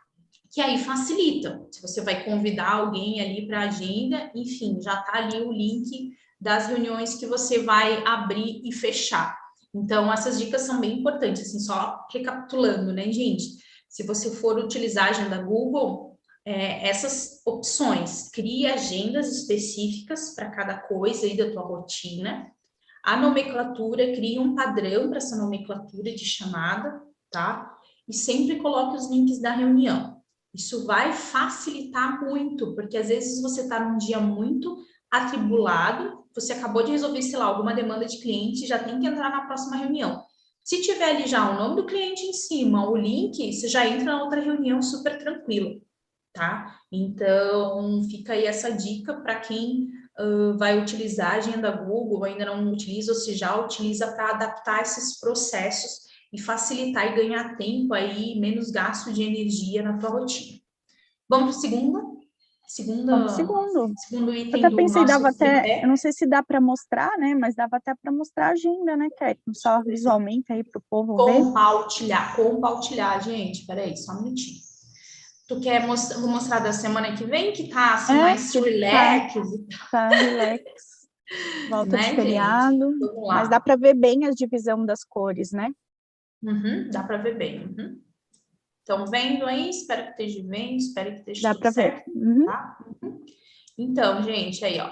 que aí facilita. Se você vai convidar alguém ali para a agenda, enfim, já está ali o link das reuniões que você vai abrir e fechar. Então, essas dicas são bem importantes, assim, só recapitulando, né, gente? Se você for utilizar a agenda Google, essas opções, cria agendas específicas para cada coisa aí da tua rotina. A nomenclatura, cria um padrão para essa nomenclatura de chamada, tá? E sempre coloque os links da reunião. Isso vai facilitar muito, porque às vezes você está num dia muito atribulado, você acabou de resolver, sei lá, alguma demanda de cliente, já tem que entrar na próxima reunião. Se tiver ali já o nome do cliente em cima, o link, você já entra na outra reunião super tranquilo, tá? Então, fica aí essa dica para quem vai utilizar a agenda Google, ainda não utiliza, ou se já utiliza para adaptar esses processos e facilitar e ganhar tempo aí, menos gasto de energia na tua rotina. Vamos para o segundo? Segundo item eu até pensei, do nosso dava até, tripé. eu não sei se dá para mostrar, né? Mas dava até para mostrar a agenda, né, Kathleen? Só visualmente aí para o povo ver. Compartilhar, gente. Peraí, só um minutinho. Tu quer vou mostrar da semana que vem, que tá assim, mais relax? Tá relax. Volta né, de feriado. Vamos lá. Mas dá para ver bem a divisão das cores, né? Dá para ver bem. Estão vendo aí? Espero que esteja vendo, espero que esteja dá tudo certo. Ver. Tá? Então, gente, aí, ó.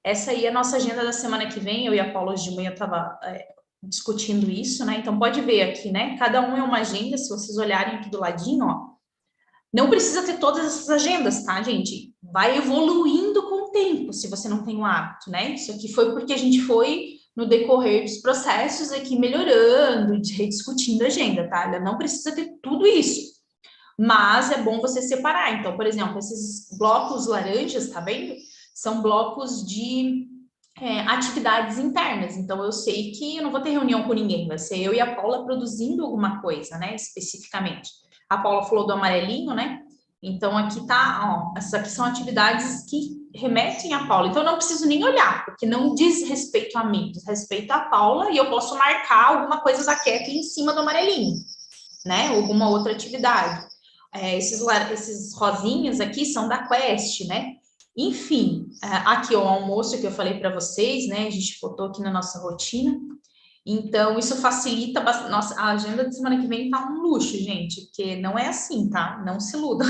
Essa aí é a nossa agenda da semana que vem. Eu e a Paula hoje de manhã estava discutindo isso, né? Então, pode ver aqui, né? Cada um é uma agenda, se vocês olharem aqui do ladinho, ó. Não precisa ter todas essas agendas, tá, gente? Vai evoluindo com o tempo, se você não tem o hábito, né? Isso aqui foi porque a gente foi, no decorrer dos processos, aqui melhorando, rediscutindo a agenda, tá? Ela não precisa ter tudo isso. Mas é bom você separar. Então, por exemplo, esses blocos laranjas, tá vendo? São blocos de atividades internas. Então, eu sei que eu não vou ter reunião com ninguém, vai ser eu e a Paula produzindo alguma coisa, né? Especificamente. A Paula falou do amarelinho, né? Então, aqui tá, ó, essas aqui são atividades que remetem a Paula. Então, eu não preciso nem olhar, porque não diz respeito a mim, diz respeito a Paula, e eu posso marcar alguma coisa da Kathleen em cima do amarelinho, né? Alguma outra atividade. Esses rosinhas aqui são da Quest, né? Enfim, aqui o almoço que eu falei para vocês, né? A gente botou aqui na nossa rotina. Então, isso facilita bastante. Nossa, a agenda de semana que vem tá um luxo, gente, porque não é assim, tá? Não se iludam.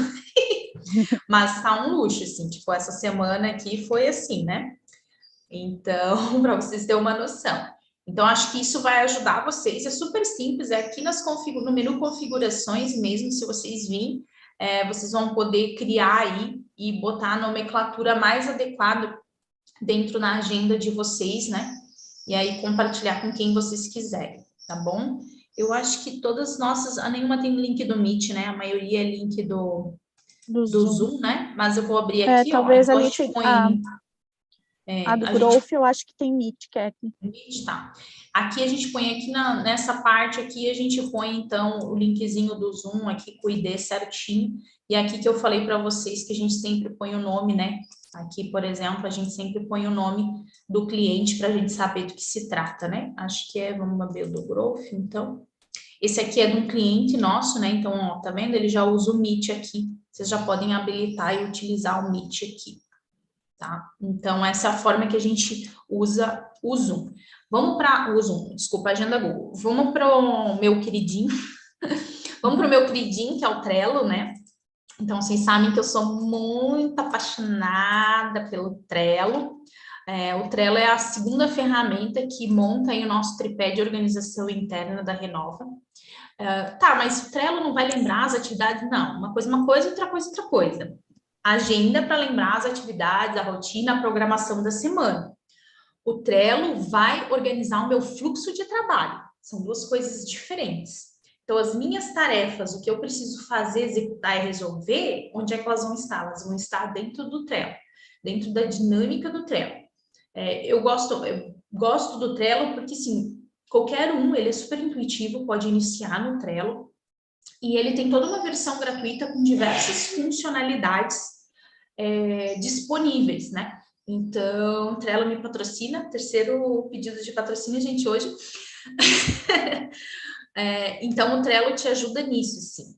Mas tá um luxo, assim, tipo, essa semana aqui foi assim, né? Então, para vocês terem uma noção. Então, acho que isso vai ajudar vocês. É super simples, é aqui no menu configurações mesmo, se vocês virem, vocês vão poder criar aí e botar a nomenclatura mais adequada dentro da agenda de vocês, né? E aí compartilhar com quem vocês quiserem, tá bom? Eu acho que todas as nossas, nenhuma tem link do Meet, né? A maioria é link Do do Zoom. Zoom, né? Mas eu vou abrir aqui, ó, Talvez a então a Meet, gente põe, a do a gente Growth, eu acho que tem Meet, Kathleen. tá. Aqui a gente põe aqui nessa parte aqui, a gente põe então o linkzinho do Zoom aqui com o ID certinho. E aqui que eu falei para vocês que a gente sempre põe o nome, né? Aqui, por exemplo, a gente sempre põe o nome do cliente para a gente saber do que se trata, né? Acho que vamos ver o do Growth, então. Esse aqui é de um cliente nosso, né? Então, ó, tá vendo? Ele já usa o Meet aqui. Vocês já podem habilitar e utilizar o Meet aqui, tá? Então, essa é a forma que a gente usa o Zoom. Vamos para o Zoom, desculpa, a agenda Google. Vamos para o meu queridinho. Vamos para o meu queridinho, que é o Trello, né? Então, vocês sabem que eu sou muito apaixonada pelo Trello. O Trello é a segunda ferramenta que monta aí o nosso tripé de organização interna da Renova. Tá, mas o Trello não vai lembrar as atividades? Não, uma coisa, outra coisa, outra coisa. Agenda para lembrar as atividades, a rotina, a programação da semana. O Trello vai organizar o meu fluxo de trabalho. São duas coisas diferentes. Então, as minhas tarefas, o que eu preciso fazer, executar e resolver, onde é que elas vão estar? Elas vão estar dentro do Trello, dentro da dinâmica do Trello. Eu gosto do Trello porque, sim, qualquer um, ele é super intuitivo, pode iniciar no Trello, e ele tem toda uma versão gratuita com diversas funcionalidades disponíveis, né? Então, Trello me patrocina, terceiro pedido de patrocínio, gente, hoje. Então, o Trello te ajuda nisso, sim,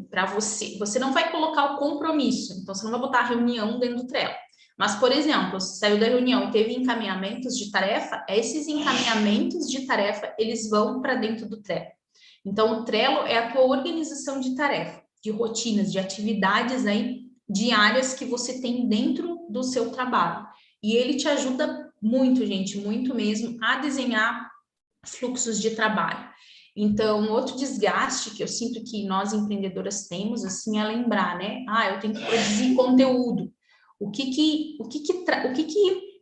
para você. Você não vai colocar o compromisso, então você não vai botar a reunião dentro do Trello. Mas, por exemplo, se saiu da reunião e teve encaminhamentos de tarefa, esses encaminhamentos de tarefa, eles vão para dentro do Trello. Então, o Trello é a tua organização de tarefa, de rotinas, de atividades aí diárias que você tem dentro do seu trabalho. E ele te ajuda muito, gente, muito mesmo, a desenhar fluxos de trabalho. Então, outro desgaste que eu sinto que nós empreendedoras temos, assim, é lembrar, né? Eu tenho que produzir conteúdo. O que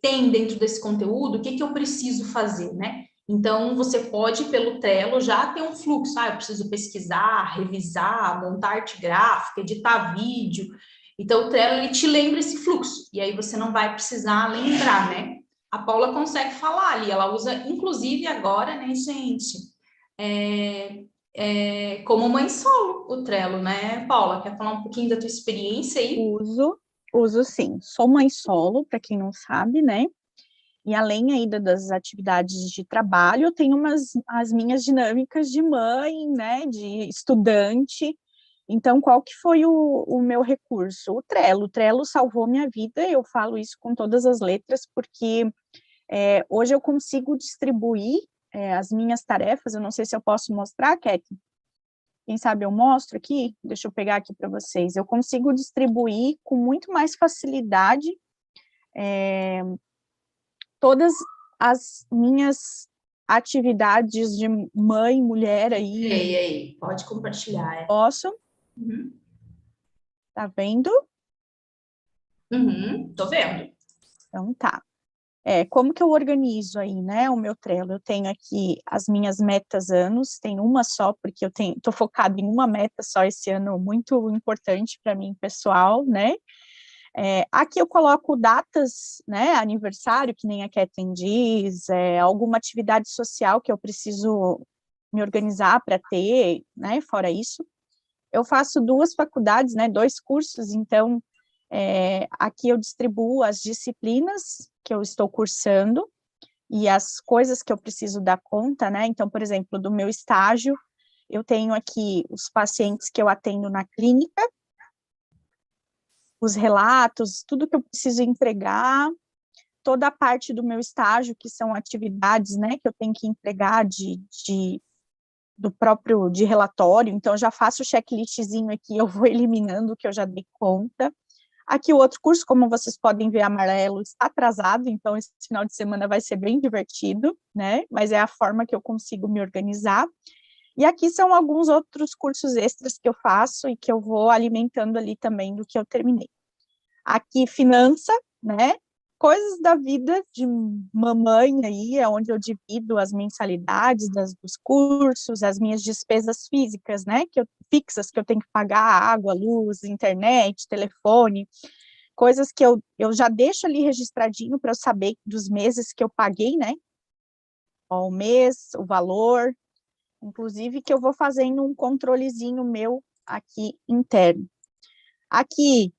tem dentro desse conteúdo? O que eu preciso fazer, né? Então, você pode, pelo Trello, já ter um fluxo. Eu preciso pesquisar, revisar, montar arte gráfica, editar vídeo. Então, o Trello, ele te lembra esse fluxo. E aí, você não vai precisar lembrar, né? A Paula consegue falar ali. Ela usa, inclusive, agora, né, gente? Como mãe solo, o Trello, né, Paula? Quer falar um pouquinho da tua experiência aí? Uso sim. Sou mãe solo, para quem não sabe, né? E além ainda das atividades de trabalho, eu tenho as minhas dinâmicas de mãe, né, de estudante. Então, qual que foi o meu recurso? O Trello. O Trello salvou minha vida, eu falo isso com todas as letras, porque hoje eu consigo distribuir as minhas tarefas. Eu não sei se eu posso mostrar, Keke. Quem sabe eu mostro aqui? Deixa eu pegar aqui para vocês. Eu consigo distribuir com muito mais facilidade todas as minhas atividades de mãe, mulher aí. Aí, pode compartilhar. Posso? Uhum. Tá vendo? Tô vendo. Então tá. Como que eu organizo aí, né, o meu Trello? Eu tenho aqui as minhas metas anos, tenho uma só, porque tô focada em uma meta só esse ano, muito importante para mim, pessoal, né? Aqui eu coloco datas, né, aniversário, que nem a Kathleen diz, alguma atividade social que eu preciso me organizar para ter, né, fora isso. Eu faço 2 faculdades, né, 2 cursos, então, aqui eu distribuo as disciplinas que eu estou cursando e as coisas que eu preciso dar conta, né, então, por exemplo, do meu estágio, eu tenho aqui os pacientes que eu atendo na clínica, os relatos, tudo que eu preciso entregar, toda a parte do meu estágio, que são atividades, né, que eu tenho que entregar do próprio de relatório, então eu já faço o checklistzinho aqui, eu vou eliminando o que eu já dei conta. Aqui o outro curso, como vocês podem ver, amarelo, está atrasado, então esse final de semana vai ser bem divertido, né? Mas é a forma que eu consigo me organizar. E aqui são alguns outros cursos extras que eu faço e que eu vou alimentando ali também do que eu terminei. Aqui, finança, né? Coisas da vida de mamãe aí, é onde eu divido as mensalidades dos cursos, as minhas despesas físicas, né? Fixas que eu tenho que pagar, água, luz, internet, telefone, coisas que eu já deixo ali registradinho para eu saber dos meses que eu paguei, né? O mês, o valor, inclusive que eu vou fazendo um controlezinho meu aqui interno. Aqui,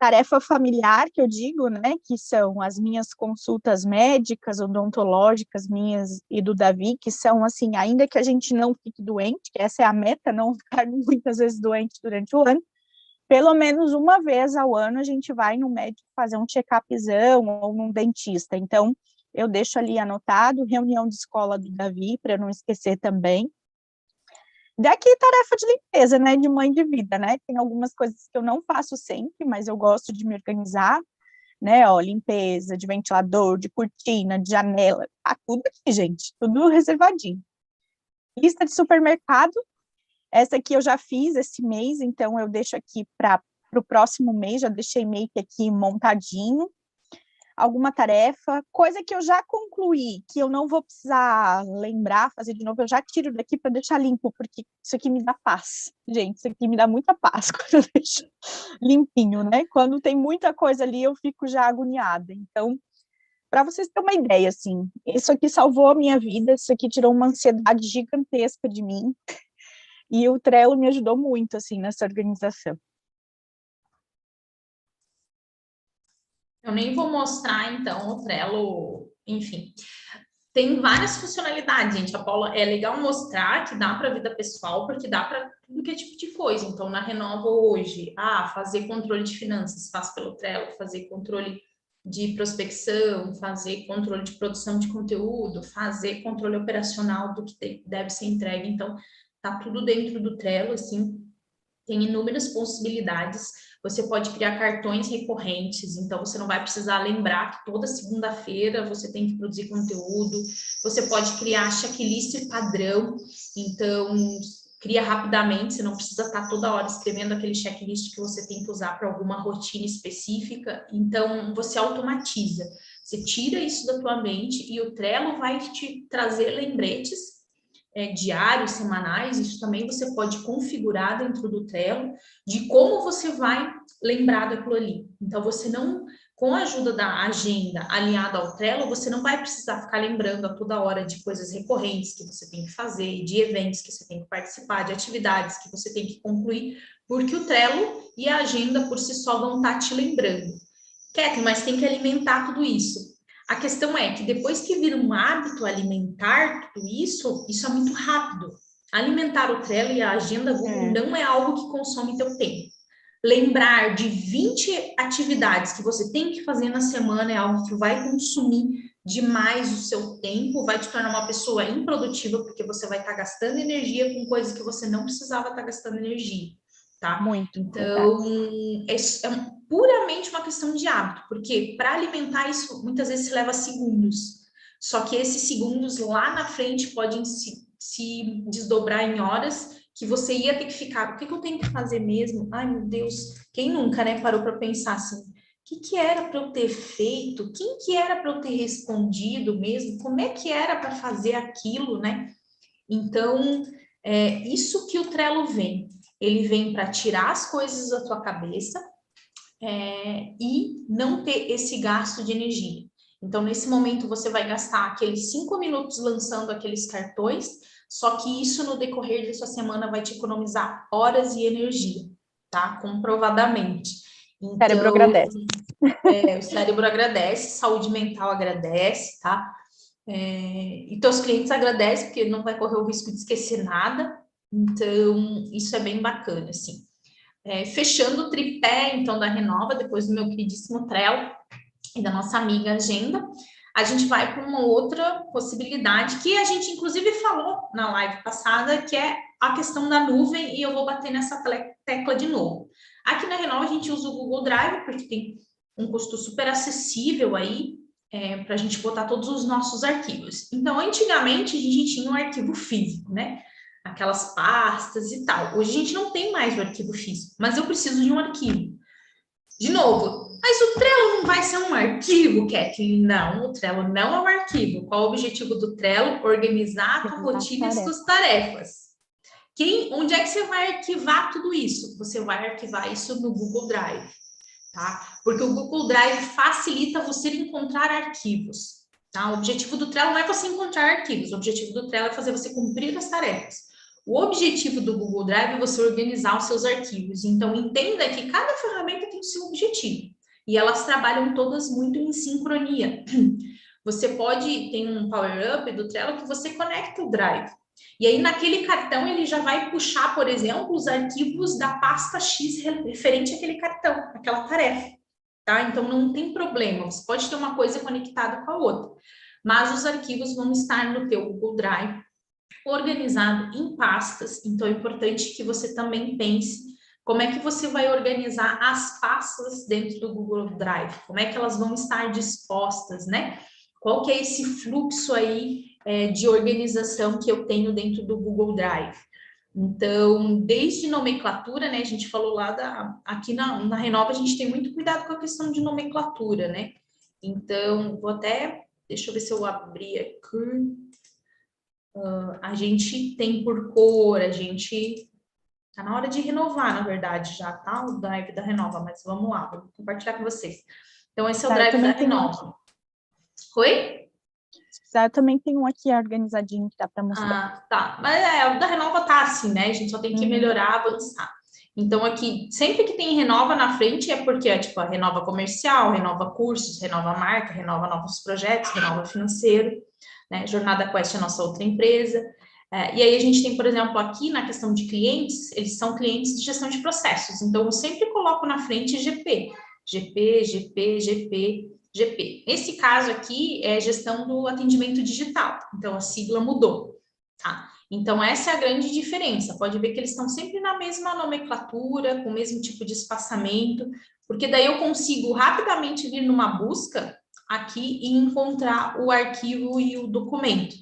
tarefa familiar, que eu digo, né, que são as minhas consultas médicas, odontológicas, minhas e do Davi, que são, assim, ainda que a gente não fique doente, que essa é a meta, não ficar muitas vezes doente durante o ano, pelo menos uma vez ao ano a gente vai no médico fazer um check-upzão ou num dentista. Então, eu deixo ali anotado, reunião de escola do Davi, para não esquecer também. Daqui, tarefa de limpeza, né, de mãe de vida, né, tem algumas coisas que eu não faço sempre, mas eu gosto de me organizar, né, ó, limpeza de ventilador, de cortina, de janela, tá tudo aqui, gente, tudo reservadinho. Lista de supermercado, essa aqui eu já fiz esse mês, então eu deixo aqui para o próximo mês, já deixei meio que aqui montadinho, alguma tarefa, coisa que eu já concluí, que eu não vou precisar lembrar, fazer de novo, eu já tiro daqui para deixar limpo, porque isso aqui me dá paz. Gente, isso aqui me dá muita paz quando eu deixo limpinho, né? Quando tem muita coisa ali, eu fico já agoniada. Então, para vocês terem uma ideia, assim, isso aqui salvou a minha vida, isso aqui tirou uma ansiedade gigantesca de mim, e o Trello me ajudou muito, assim, nessa organização. Eu nem vou mostrar, então, o Trello, enfim. Tem várias funcionalidades, gente. A Paula, é legal mostrar que dá para a vida pessoal, porque dá para tudo que é tipo de coisa. Então, na Renova hoje, fazer controle de finanças, faz pelo Trello, fazer controle de prospecção, fazer controle de produção de conteúdo, fazer controle operacional do que deve ser entregue. Então, tá tudo dentro do Trello, assim, tem inúmeras possibilidades. Você pode criar cartões recorrentes, então você não vai precisar lembrar que toda segunda-feira você tem que produzir conteúdo. Você pode criar checklist padrão, então cria rapidamente, você não precisa estar toda hora escrevendo aquele checklist que você tem que usar para alguma rotina específica. Então você automatiza. Você tira isso da tua mente e o Trello vai te trazer lembretes diários, semanais, isso também você pode configurar dentro do Trello, de como você vai lembrar daquilo ali. Então, você não, com a ajuda da agenda alinhada ao Trello, você não vai precisar ficar lembrando a toda hora de coisas recorrentes que você tem que fazer, de eventos que você tem que participar, de atividades que você tem que concluir, porque o Trello e a agenda por si só vão estar te lembrando. Kathleen, mas tem que alimentar tudo isso. A questão é que depois que vira um hábito alimentar tudo isso é muito rápido. Alimentar o Trello e a agenda Google não é algo que consome teu tempo. Lembrar de 20 atividades que você tem que fazer na semana é algo que vai consumir demais o seu tempo, vai te tornar uma pessoa improdutiva, porque você vai estar gastando energia com coisas que você não precisava estar gastando energia, tá? Muito, então, é puramente uma questão de hábito, porque para alimentar isso, muitas vezes se leva segundos. Só que esses segundos lá na frente podem se desdobrar em horas que você ia ter que ficar. O que eu tenho que fazer mesmo? Ai, meu Deus, quem nunca, né, parou para pensar assim? O que era para eu ter feito? Quem que era para eu ter respondido mesmo? Como é que era para fazer aquilo, né? Então, isso que o Trello vem. Ele vem para tirar as coisas da tua cabeça, e não ter esse gasto de energia. Então, nesse momento, você vai gastar aqueles 5 minutos lançando aqueles cartões, só que isso no decorrer da sua semana vai te economizar horas e energia, tá? Comprovadamente. Então, o cérebro agradece. O cérebro agradece, saúde mental agradece, tá? E teus clientes agradecem, porque não vai correr o risco de esquecer nada. Então, isso é bem bacana, assim. fechando o tripé, então, da Renova, depois do meu queridíssimo Trello e da nossa amiga Agenda, a gente vai para uma outra possibilidade que a gente, inclusive, falou na live passada, que é a questão da nuvem, e eu vou bater nessa tecla de novo. Aqui na Renova, a gente usa o Google Drive, porque tem um custo super acessível aí, para a gente botar todos os nossos arquivos. Então, antigamente, a gente tinha um arquivo físico, né? Aquelas pastas e tal. Hoje a gente não tem mais o arquivo físico, mas eu preciso de um arquivo. De novo, mas o Trello não vai ser um arquivo, Kathleen? Não, o Trello não é um arquivo. Qual o objetivo do Trello? Organizar a tua rotina e suas tarefas. Onde é que você vai arquivar tudo isso? Você vai arquivar isso no Google Drive, tá? Porque o Google Drive facilita você encontrar arquivos, tá? O objetivo do Trello não é você encontrar arquivos, o objetivo do Trello é fazer você cumprir as tarefas. O objetivo do Google Drive é você organizar os seus arquivos. Então, entenda que cada ferramenta tem o seu objetivo. E elas trabalham todas muito em sincronia. Você tem um power-up do Trello que você conecta o Drive. E aí, naquele cartão, ele já vai puxar, por exemplo, os arquivos da pasta X referente àquele cartão, aquela tarefa. Tá? Então, não tem problema. Você pode ter uma coisa conectada com a outra. Mas os arquivos vão estar no teu Google Drive, organizado em pastas. Então, é importante que você também pense como é que você vai organizar as pastas dentro do Google Drive, como é que elas vão estar dispostas, né? Qual que é esse fluxo aí de organização que eu tenho dentro do Google Drive? Então, desde nomenclatura, né? A gente falou lá aqui na Renova, a gente tem muito cuidado com a questão de nomenclatura, né? Então, deixa eu ver se eu abri aqui. A gente tem por cor, a gente tá na hora de renovar, na verdade, já tá o Drive da Renova, mas vamos lá, vou compartilhar com vocês. Então, esse é o Drive da Renova. Oi? Se quiser, também tem um aqui organizadinho que dá para mostrar. Tá. Mas o da Renova tá assim, né? A gente só tem que melhorar, avançar. Então, aqui, sempre que tem Renova na frente, é porque é tipo a Renova Comercial, Renova Cursos, Renova Marca, Renova Novos Projetos, Renova Financeiro, né? Jornada Quest é a nossa outra empresa. E aí a gente tem, por exemplo, aqui na questão de clientes, eles são clientes de gestão de processos. Então, eu sempre coloco na frente GP. GP, GP, GP, GP. Nesse caso aqui, é gestão do atendimento digital. Então, a sigla mudou, tá? Então, essa é a grande diferença. Pode ver que eles estão sempre na mesma nomenclatura, com o mesmo tipo de espaçamento, porque daí eu consigo rapidamente vir numa busca aqui e encontrar o arquivo e o documento,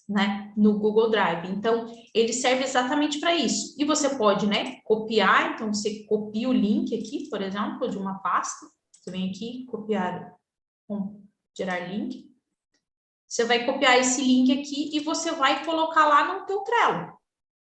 né, no Google Drive. Então, ele serve exatamente para isso. E você pode, né, copiar, então você copia o link aqui, por exemplo, de uma pasta, você vem aqui, copiar, gerar link, você vai copiar esse link aqui e você vai colocar lá no teu Trello,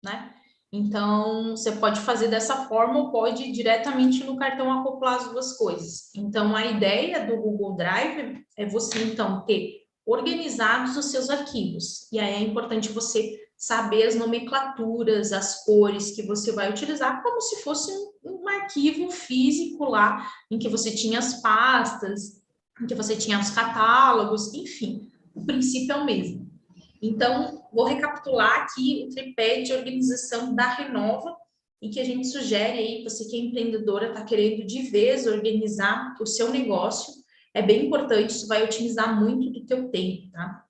né? Então, você pode fazer dessa forma ou pode ir diretamente no cartão acoplar as duas coisas. Então, a ideia do Google Drive é você, então, ter organizados os seus arquivos. E aí é importante você saber as nomenclaturas, as cores que você vai utilizar, como se fosse um arquivo físico lá, em que você tinha as pastas, em que você tinha os catálogos, enfim, o princípio é o mesmo. Então, vou recapitular aqui o tripé de organização da Renova, em que a gente sugere aí, você que é empreendedora, está querendo de vez organizar o seu negócio, é bem importante, isso vai otimizar muito do teu tempo, tá?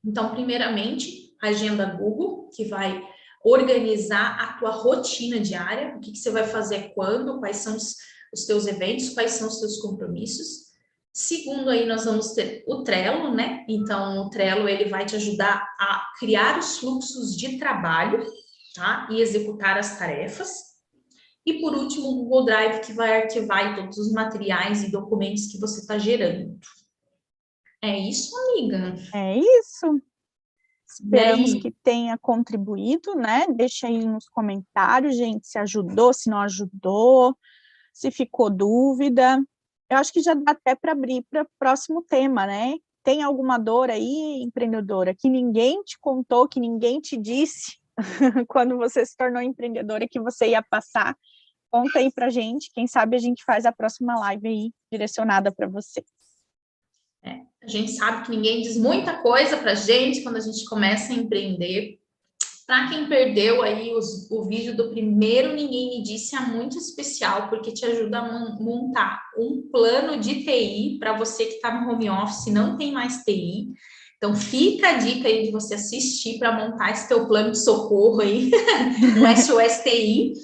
Então, primeiramente, a agenda Google, que vai organizar a tua rotina diária, o que você vai fazer quando, quais são os teus eventos, quais são os teus compromissos. Segundo, aí nós vamos ter o Trello, né? Então, o Trello, ele vai te ajudar a criar os fluxos de trabalho, tá? E executar as tarefas. E, por último, o Google Drive, que vai arquivar todos os materiais e documentos que você está gerando. É isso, amiga? É isso. Esperamos que tenha contribuído, né? Deixa aí nos comentários, gente, se ajudou, se não ajudou, se ficou dúvida. Eu acho que já dá até para abrir para o próximo tema, né? Tem alguma dor aí, empreendedora, que ninguém te contou, que ninguém te disse quando você se tornou empreendedora, que você ia passar? Conta aí pra gente, quem sabe a gente faz a próxima live aí, direcionada para você. A gente sabe que ninguém diz muita coisa pra gente quando a gente começa a empreender, Para quem perdeu aí o vídeo do primeiro Ninguém Me Disse, é muito especial, porque te ajuda a montar um plano de TI para você que está no home office e não tem mais TI. Então, fica a dica aí de você assistir para montar esse teu plano de socorro aí no SOS TI,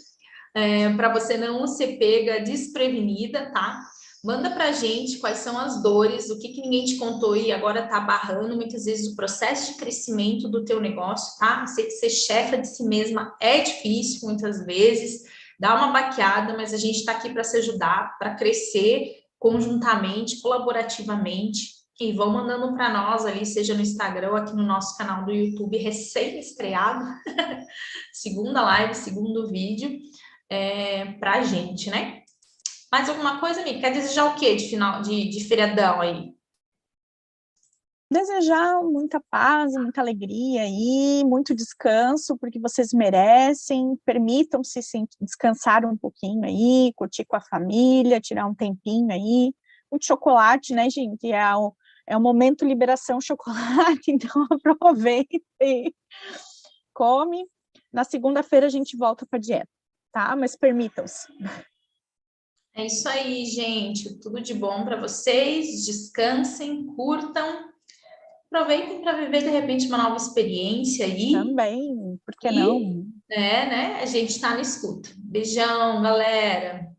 para você não ser pega desprevenida, tá? Manda para a gente quais são as dores, o que ninguém te contou e agora está barrando muitas vezes o processo de crescimento do teu negócio, tá? Eu sei que ser chefa de si mesma é difícil muitas vezes, dá uma baqueada, mas a gente está aqui para se ajudar, para crescer conjuntamente, colaborativamente. E vão mandando para nós ali, seja no Instagram ou aqui no nosso canal do YouTube, recém-estreado, segunda live, segundo vídeo, para a gente, né? Mais alguma coisa, amiga? Quer desejar o quê de final de feriadão aí? Desejar muita paz, muita alegria e muito descanso, porque vocês merecem, permitam-se descansar um pouquinho aí, curtir com a família, tirar um tempinho aí. Muito chocolate, né, gente? É o momento liberação chocolate, então aproveita e come. Na segunda-feira a gente volta para dieta, tá? Mas permitam-se. É isso aí, gente. Tudo de bom para vocês. Descansem, curtam. Aproveitem para viver, de repente, uma nova experiência aí. Também, por que E, não? né, a gente está no escuta. Beijão, galera.